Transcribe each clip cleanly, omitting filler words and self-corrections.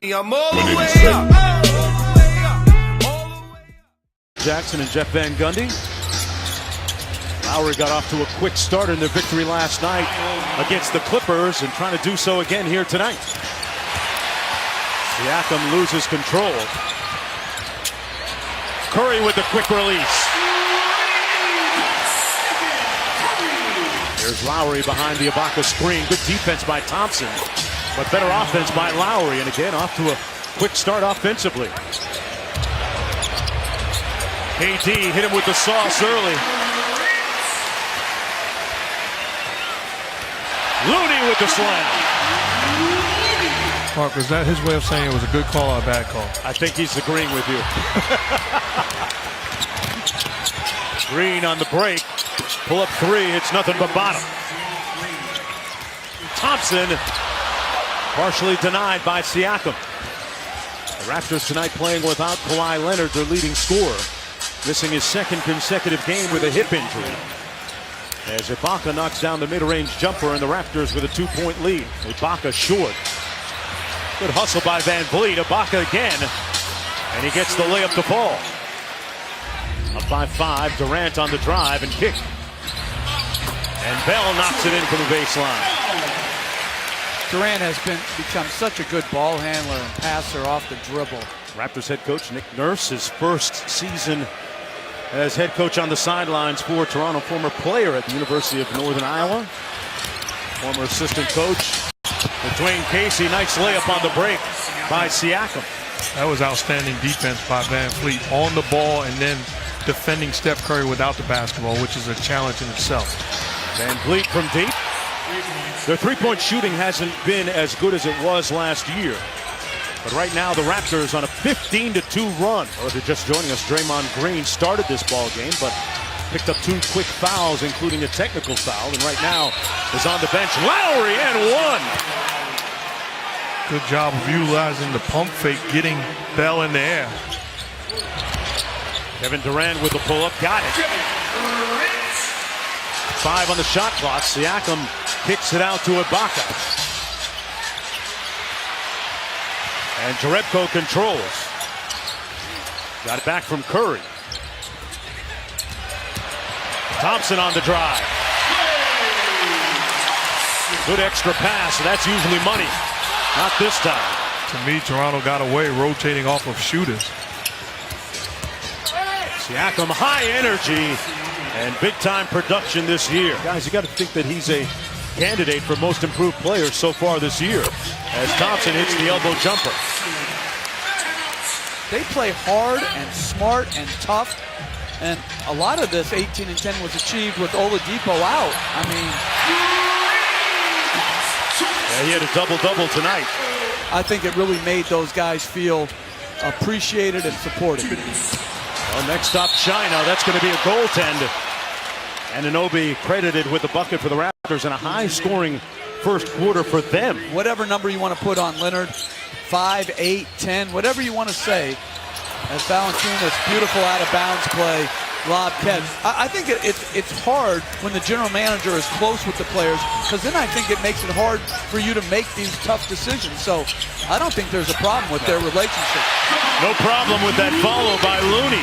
I'm all the way up. Jackson and Jeff Van Gundy. Lowry got off to a quick start in their victory last night against the Clippers and trying to do so again here tonight. Siakam loses control. Curry with the quick release. Here's Lowry behind the Ibaka screen. Good defense by Thompson, but better offense by Lowry. And again, off to a quick start offensively. KD hit him with the sauce early. Looney with the slam. Mark, is that his way of saying it was a good call or a bad call? I think he's agreeing with you. Green on the break. Pull up three. It's nothing but bottom. Thompson partially denied by Siakam. The Raptors tonight playing without Kawhi Leonard, their leading scorer, missing his second consecutive game with a hip injury. As Ibaka knocks down the mid-range jumper and the Raptors with a 2-point lead. Ibaka short. Good hustle by Van Vliet. Ibaka again. And he gets the layup to fall. Up by 5. Durant on the drive and kick. And Bell knocks it in from the baseline. Durant has become such a good ball handler and passer off the dribble. Raptors head coach Nick Nurse, his first season as head coach on the sidelines for Toronto, former player at the University of Northern Iowa. Former assistant coach with Dwayne Casey. Nice layup on the break by Siakam. That was outstanding defense by Van Vliet on the ball and then defending Steph Curry without the basketball, which is a challenge in itself. Van Vliet from deep. Their three-point shooting hasn't been as good as it was last year. But right now, the Raptors on a 15-2 run. Or if you're just joining us, Draymond Green started this ball game, but picked up 2 quick fouls, including a technical foul. And right now is on the bench. Lowry and one. Good job of utilizing the pump fake, getting Bell in the air. Kevin Durant with the pull-up, got it. 5 on the shot clock. Siakam kicks it out to Ibaka. And Jerebko controls. Got it back from Curry. Thompson on the drive. Good extra pass. That's usually money. Not this time. To me, Toronto got away rotating off of shooters. Siakam, high energy and big-time production this year. Guys, you got to think that he's a candidate for most improved players so far this year as Thompson hits the elbow jumper. They play hard and smart and tough, and a lot of this 18-10 was achieved with Oladipo out. I mean, yeah, he had a double-double tonight. I think it really made those guys feel appreciated and supported. Well, next up, China. That's going to be a goaltend. And Anunoby credited with the bucket for the Raptors and a high-scoring first quarter for them. Whatever number you want to put on Leonard, 5, 8, 10, whatever you want to say. As Valanciunas, beautiful out-of-bounds play, lob catch. I think it's hard when the general manager is close with the players, because then I think it makes it hard for you to make these tough decisions. So I don't think there's a problem with their relationship. No problem with that follow by Looney.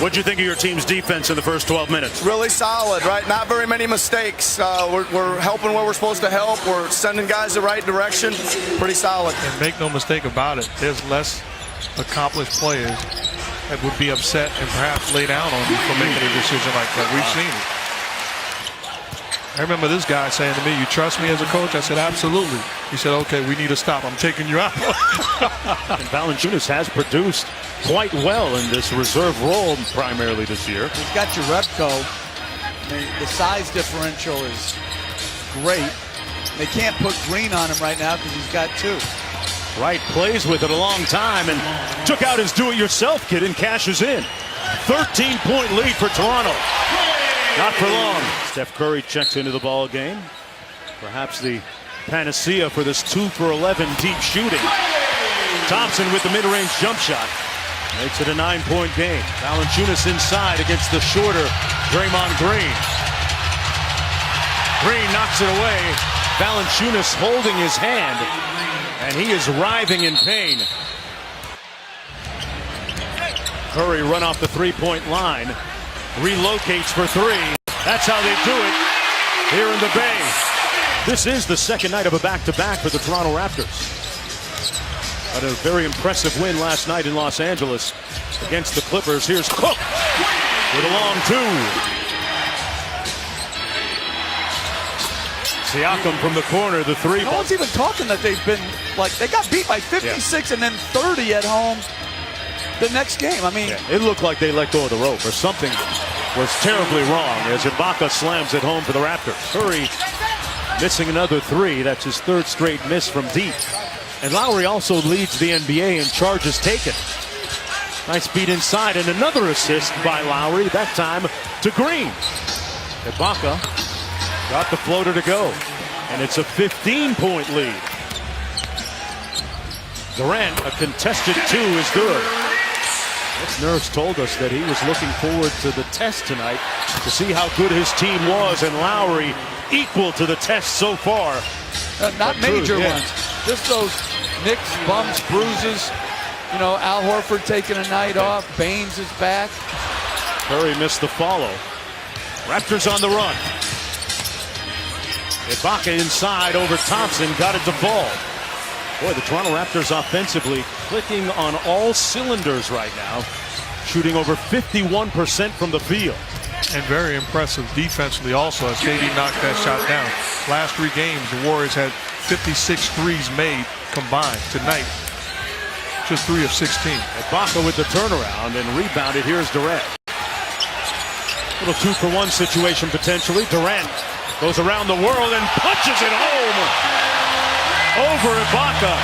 What'd you think of your team's defense in the first 12 minutes? Really solid, right? Not very many mistakes. We're helping where we're supposed to help. We're sending guys the right direction. Pretty solid. And make no mistake about it, there's less accomplished players that would be upset and perhaps lay down on you for making a decision like that. We've seen it. I remember this guy saying to me, "You trust me as a coach?" I said, "Absolutely." He said, "Okay, we need to stop. I'm taking you out." And Valanciunas has produced quite well in this reserve role primarily this year. He's got Jerebko. I mean, the size differential is great. They can't put Green on him right now because he's got 2. Wright plays with it a long time and took out his do-it-yourself kid and cashes in. 13-point lead for Toronto. Not for long. Steph Curry checks into the ball game. Perhaps the panacea for this 2-for-11 deep shooting. Thompson with the mid-range jump shot. Makes it a 9-point game. Valanciunas inside against the shorter Draymond Green. Green knocks it away. Valanciunas holding his hand. And he is writhing in pain. Curry run off the three-point line. Relocates for three. That's how they do it here in the Bay. This is the second night of a back-to-back for the Toronto Raptors. Had a very impressive win last night in Los Angeles against the Clippers. Here's Cook with a long two. Siakam from the corner, the three. No one's even talking that they've been, like, they got beat by 56 and then 30 at home the next game. I mean, it looked like they let go of the rope or something was terribly wrong as Ibaka slams it home for the Raptors. Curry missing another three. That's his third straight miss from deep. And Lowry also leads the NBA in charges taken. Nice beat inside and another assist by Lowry, that time to Green. Ibaka got the floater to go. And it's a 15-point lead. Durant, a contested two is good. This nurse told us that he was looking forward to the test tonight to see how good his team was, and Lowry equal to the test so far. Not major ones. Just those nicks, bumps, bruises. You know, Al Horford taking a night off. Baines is back. Curry missed the follow. Raptors on the run. Ibaka inside over Thompson. Got it to fall. Boy, the Toronto Raptors offensively clicking on all cylinders right now. Shooting over 51% from the field. And very impressive defensively also as KD knocked that shot down. Last three games, the Warriors had 56 threes made combined. Tonight, just 3 of 16. Ibaka with the turnaround and rebounded. Here's Durant. Little 2-for-1 situation potentially. Durant goes around the world and punches it home over Ibaka,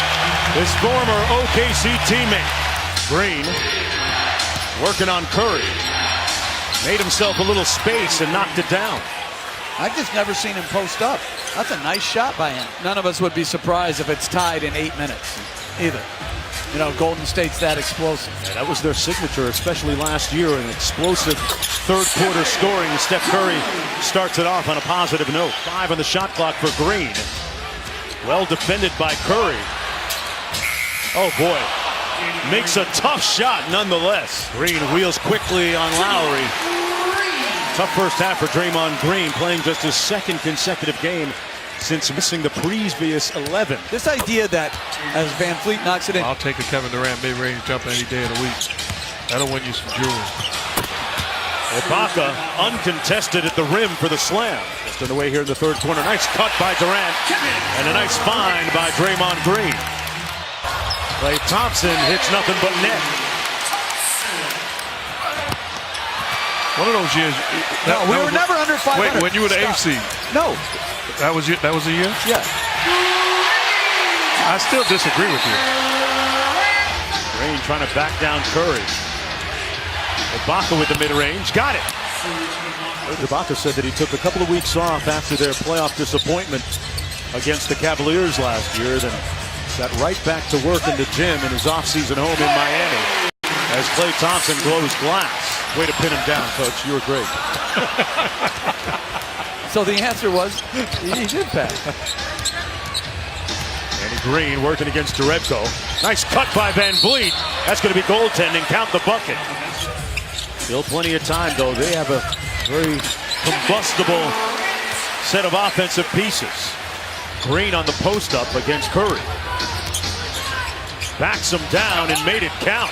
his former OKC teammate. Green working on Curry. Made himself a little space and knocked it down. I've just never seen him post up. That's a nice shot by him. None of us would be surprised if it's tied in 8 minutes either. You know, Golden State's that explosive. Yeah, that was their signature, especially last year, an explosive third-quarter scoring. Steph Curry starts it off on a positive note. 5 on the shot clock for Green. Well defended by Curry. Oh, boy. Makes a tough shot nonetheless. Green wheels quickly on Lowry. Tough first half for Draymond Green, playing just his second consecutive game since missing the previous 11. This idea that as Van Fleet knocks it in. I'll take a Kevin Durant mid-range jumper any day of the week. That'll win you some jewelry. Ibaka uncontested at the rim for the slam. Just on the way here in the third quarter. Nice cut by Durant and a nice find by Draymond Green. Klay Thompson hits nothing but net. One of those years. No, we were never under 500. Wait, when you were the AC? No. That was a year? Yeah. I still disagree with you. Green trying to back down Curry. Ibaka with the mid-range. Got it. Ibaka said that he took a couple of weeks off after their playoff disappointment against the Cavaliers last year. Then got right back to work in the gym in his offseason home in Miami. As Klay Thompson blows glass. Way to pin him down, Coach. You were great. So the answer was, he did pass. Danny Green working against Jerebko. Nice cut by Van Vliet. That's going to be goaltending. Count the bucket. Still plenty of time, though. They have a very combustible set of offensive pieces. Green on the post-up against Curry. Backs him down and made it count.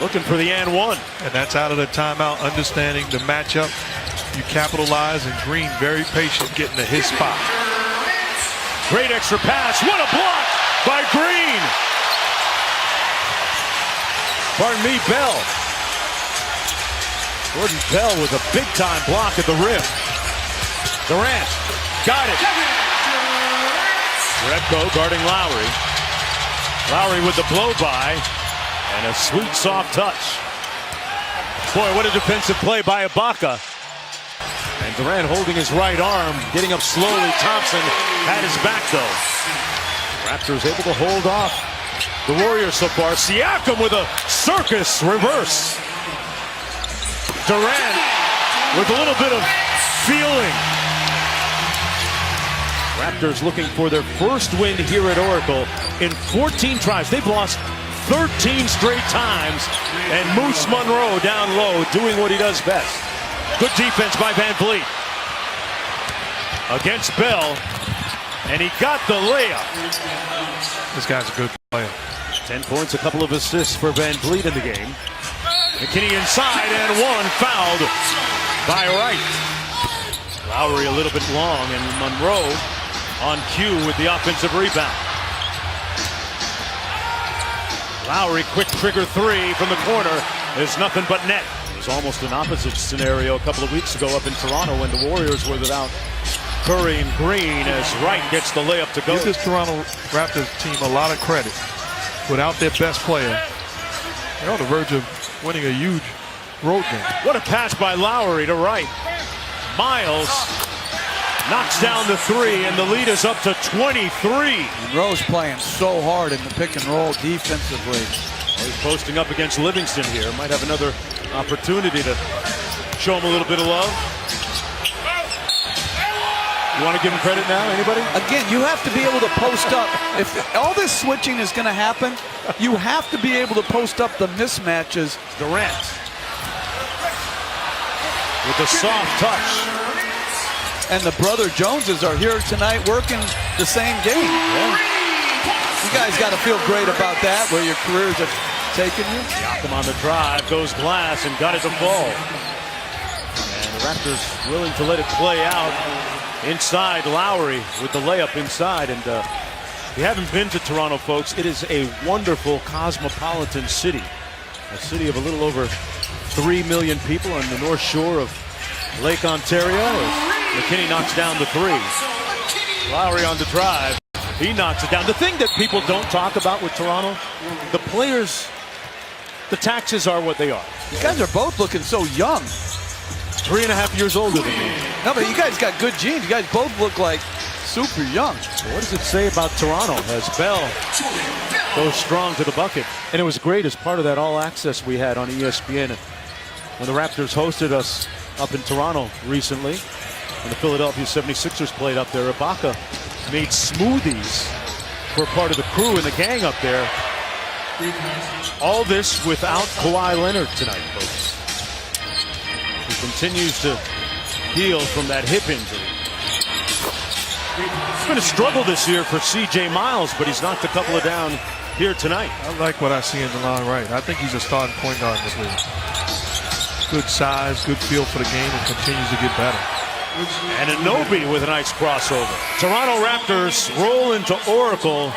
Looking for the and one. And that's out of the timeout, understanding the matchup. You capitalize, and Green very patient getting to his spot. Great extra pass. What a block by Green. Pardon me, Bell. Gordon Bell with a big-time block at the rim. Durant got it. Jerebko guarding Lowry. Lowry with the blow-by. And a sweet, soft touch. Boy, what a defensive play by Ibaka. And Durant holding his right arm, getting up slowly. Thompson had his back, though. Raptors able to hold off the Warriors so far. Siakam with a circus reverse. Durant with a little bit of feeling. Raptors looking for their first win here at Oracle in 14 tries. They've lost 13 straight times, and Moose Monroe down low doing what he does best. Good defense by Van Vliet against Bell, and he got the layup. This guy's a good player. 10 points, a couple of assists for Van Vliet in the game. McKinney inside, and one fouled by Wright. Lowry a little bit long, and Monroe on cue with the offensive rebound. Lowry, quick trigger three from the corner. There's nothing but net. It was almost an opposite scenario a couple of weeks ago up in Toronto when the Warriors were without Curry and Green, as Wright gets the layup to go. Give this Toronto Raptors team a lot of credit. Without their best player, they're on the verge of winning a huge road game. What a pass by Lowry to Wright. Miles knocks down the three, and the lead is up to 23. Monroe's playing so hard in the pick and roll defensively. Well, he's posting up against Livingston here. Might have another opportunity to show him a little bit of love. You want to give him credit now, anybody? Again, you have to be able to post up. If all this switching is going to happen, you have to be able to post up the mismatches. Durant with a soft touch. And the brother Joneses are here tonight working the same game. Yeah. You guys got to feel great about that, where your careers have taken you. Siakam on the drive, goes glass, and got it to fall. And the Raptors willing to let it play out. Inside, Lowry with the layup inside. And if you haven't been to Toronto, folks, it is a wonderful cosmopolitan city. A city of a little over 3 million people on the North Shore of Lake Ontario. McKinney knocks down the three. Lowry on the drive. He knocks it down. The thing that people don't talk about with Toronto, the players, the taxes are what they are. You guys are both looking so young. 3.5 years older than me. No, but you guys got good genes. You guys both look like super young. What does it say about Toronto as Bell goes strong to the bucket? And it was great as part of that all-access we had on ESPN when the Raptors hosted us up in Toronto recently. When the Philadelphia 76ers played up there, Ibaka made smoothies for part of the crew and the gang up there. All this without Kawhi Leonard tonight, folks. He continues to heal from that hip injury. It's been a struggle this year for C.J. Miles, but he's knocked a couple of down here tonight. I like what I see in DeLon Wright. I think he's a starting point guard in this league. Good size, good feel for the game, and continues to get better. And Anunoby with a nice crossover. Toronto Raptors roll into Oracle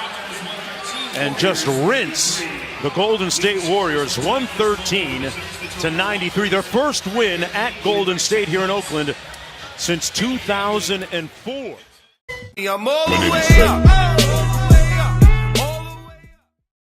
and just rinse the Golden State Warriors 113-93. Their first win at Golden State here in Oakland since 2004. I'm all the way up.